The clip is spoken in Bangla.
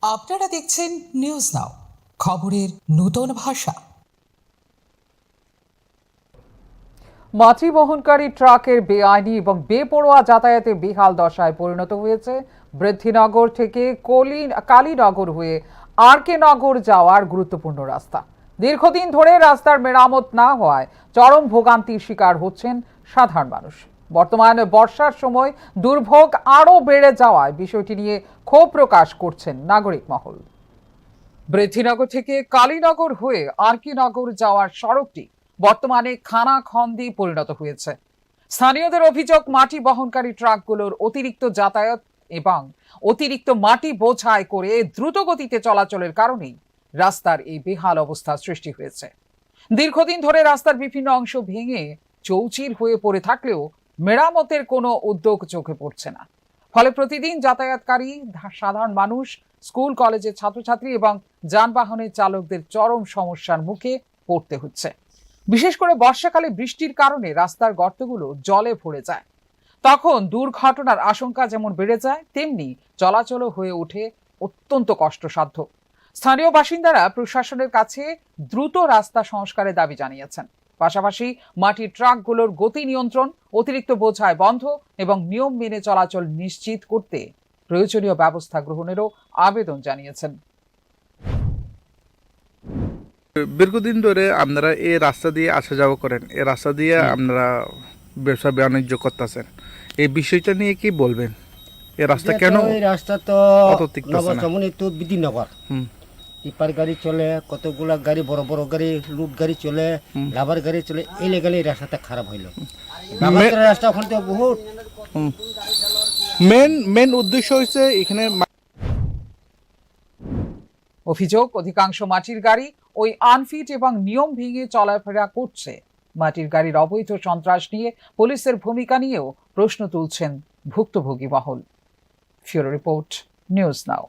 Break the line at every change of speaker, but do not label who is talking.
আপনারা দেখছেন নিউজ নাও, খবরের নতুন ভাষা।
মাটি বহনকারী ট্রাকের বেআইনি এবং বেপরোয়া যাতায়াতে বেহাল দশায় পরিণত হয়েছে বৃদ্ধিনগর থেকে কালীনগর হয়ে আরকে নগর যাওয়ার গুরুত্বপূর্ণ রাস্তা। দীর্ঘদিন ধরে রাস্তার মেরামত না হওয়ায় চরম ভোগান্তির শিকার হচ্ছেন সাধারণ মানুষ। বর্তমানে বর্ষার সময় দুর্ভোগ আরও বেড়ে যাওয়ায় বিষয়টি নিয়ে ক্ষোভ প্রকাশ করছেন নাগরিক মহল। বৃদ্ধিনগর থেকে কালীনগর হয়ে আরকে নগর যাওয়ার সড়কটি বর্তমানে খানাখন্দে পরিণত হয়েছে। স্থানীয়দের অভিযোগ, মাটি বহনকারী ট্রাকগুলোর অতিরিক্ত যাতায়াত এবং অতিরিক্ত মাটি বোঝাই করে দ্রুত গতিতে চলাচলের কারণেই রাস্তার এই বেহাল অবস্থা সৃষ্টি হয়েছে। দীর্ঘদিন ধরে রাস্তার বিভিন্ন অংশ ভেঙে চৌচির হয়ে পড়ে থাকলেও মেরামতের কোনো উদ্যোগ চোখে পড়ছে না। ফলে প্রতিদিন যাতায়াতকারী সাধারণ মানুষ, স্কুল কলেজের ছাত্রছাত্রী এবং যানবাহনের চালকদের চরম সমস্যার মুখে পড়তে হচ্ছে। বিশেষ করে বর্ষাকালে বৃষ্টির কারণে রাস্তার গর্তগুলো জলে ভরে যায়। তখন দুর্ঘটনার আশঙ্কা যেমন বেড়ে যায়, তেমনি চলাচলও হয়ে ওঠে অত্যন্ত কষ্টসাধ্য। স্থানীয় বাসিন্দারা প্রশাসনের কাছে দ্রুত রাস্তা সংস্কারের দাবি জানিয়েছেন। পাশাপাশি মাটির ট্রাকগুলোর গতি নিয়ন্ত্রণ, অতিরিক্ত বোঝাই বন্ধ এবং নিয়ম মেনে চলাচল নিশ্চিত করতে প্রয়োজনীয় ব্যবস্থা গ্রহণেরও আবেদন জানিয়েছেন।
দীর্ঘদিন ধরে আপনারা এই রাস্তা দিয়ে আসা যাওয়া করেন, এই রাস্তা দিয়ে আপনারা ব্যবসা বাণিজ্য করতেছেন, এই বিষয়টা নিয়ে কি বলবেন? এই রাস্তা কেন?
এই রাস্তা তো নবচমন একটু বিধিনগর টিপার গাড়ি চলে, কতগুলা গাড়ি, বড় বড় গাড়ি, লুট গাড়ি চলে, রাবার গাড়ি চলে, এই লেগালে এই রাস্তাটা খারাপ হইল। রাস্তা ওখান থেকে বহুত
মেন উদ্দেশ্য হচ্ছে এখানে
অভিযোগ, অধিকাংশ মাটির গাড়ি ওই আনফিট এবং নিয়ম ভেঙে চলাফেরা করছে। মাটির গাড়ির অবৈধ সন্ত্রাস নিয়ে পুলিশের ভূমিকা নিয়েও প্রশ্ন তুলছেন ভুক্তভোগী মহল। ফিউরো রিপোর্ট, নিউজ নাও।